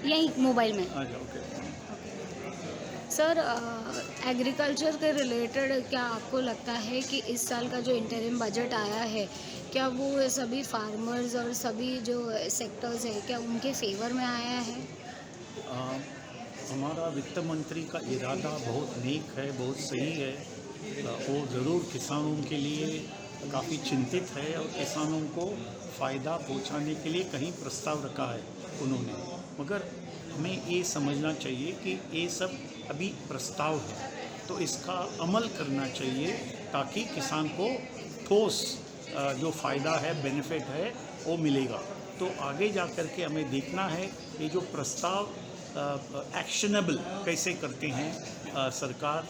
यहीं मोबाइल में। अच्छा, ओके। सर, एग्रीकल्चर के रिलेटेड क्या आपको लगता है कि इस साल का जो इंटरिम बजट आया है, क्या वो सभी फार्मर्स और सभी जो सेक्टर्स है, क्या उनके फेवर में आया है? अ, हमारा वित्त मंत्री का इरादा बहुत नेक है, बहुत सही है। वो ज़रूर किसानों के लिए काफ़ी चिंतित है और किसानों को फ़ायदा पहुंचाने के लिए कहीं प्रस्ताव रखा है उन्होंने। मगर हमें ये समझना चाहिए कि ये सब अभी प्रस्ताव है, तो इसका अमल करना चाहिए ताकि किसान को ठोस जो फ़ायदा है, बेनिफिट है, वो मिलेगा। तो आगे जा कर के हमें देखना है ये जो प्रस्ताव एक्शनेबल कैसे करते हैं सरकार,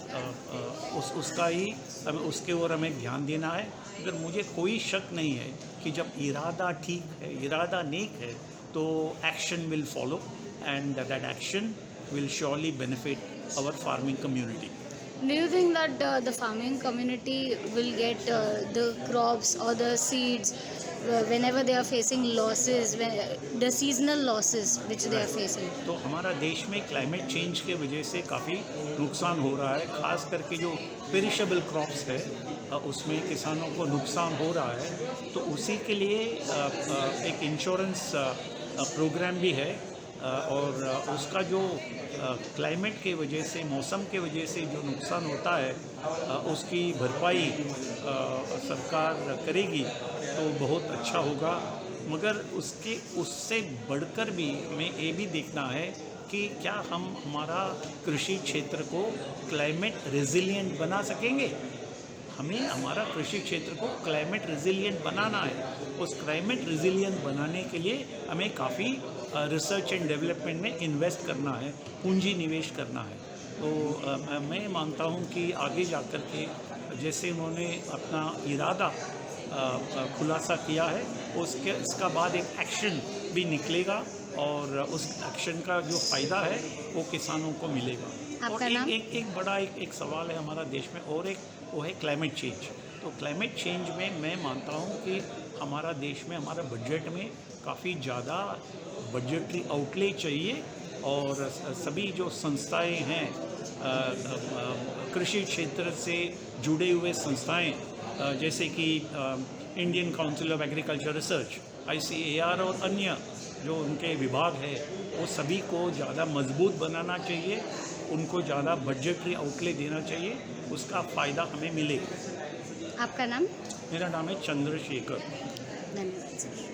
उसका ही हमें उसके ओर हमें ध्यान देना है। मगर मुझे कोई शक नहीं है कि जब इरादा ठीक है, इरादा नेक है, तो action will follow and that action will surely benefit our farming community. Do you think that the farming community will get the crops or the seeds whenever they are facing losses, the seasonal losses which they are facing? तो हमारा देश में climate change के वजह से काफ़ी नुकसान हो रहा है, ख़ास करके जो पेरिशेबल क्रॉप्स है उसमें किसानों को नुकसान हो रहा है। तो उसी के लिए एक इंश्योरेंस प्रोग्राम भी है, और उसका जो क्लाइमेट के वजह से, मौसम के वजह से जो नुकसान होता है उसकी भरपाई सरकार करेगी तो बहुत अच्छा होगा। मगर उससे बढ़कर भी हमें ये भी देखना है कि क्या हम हमारा कृषि क्षेत्र को क्लाइमेट रेजिलिएंट बना सकेंगे। हमें हमारा कृषि क्षेत्र को क्लाइमेट रेजिलिएंट बनाना है। उस क्लाइमेट रेजिलिएंट बनाने के लिए हमें काफ़ी रिसर्च एंड डेवलपमेंट में इन्वेस्ट करना है, पूंजी निवेश करना है। तो मैं मानता हूं कि आगे जाकर के जैसे उन्होंने अपना इरादा खुलासा किया है, इसका बाद एक एक्शन भी निकलेगा और उस एक्शन का जो फ़ायदा है वो किसानों को मिलेगा। और एक बड़ा एक सवाल है हमारा देश में, और एक वो है क्लाइमेट चेंज। तो क्लाइमेट चेंज में मैं मानता हूँ कि हमारा देश में, हमारा बजट में काफ़ी ज़्यादा बजटरी आउटले चाहिए, और सभी जो संस्थाएं हैं कृषि क्षेत्र से जुड़े हुए संस्थाएं, जैसे कि Indian council of agriculture research, ICAR, और अन्य जो उनके विभाग है, वो सभी को ज़्यादा मजबूत बनाना चाहिए, उनको ज़्यादा बजटरी आउटले देना चाहिए, उसका फ़ायदा हमें मिलेगा। आपका नाम? मेरा नाम है चंद्रशेखर। धन्यवाद सर।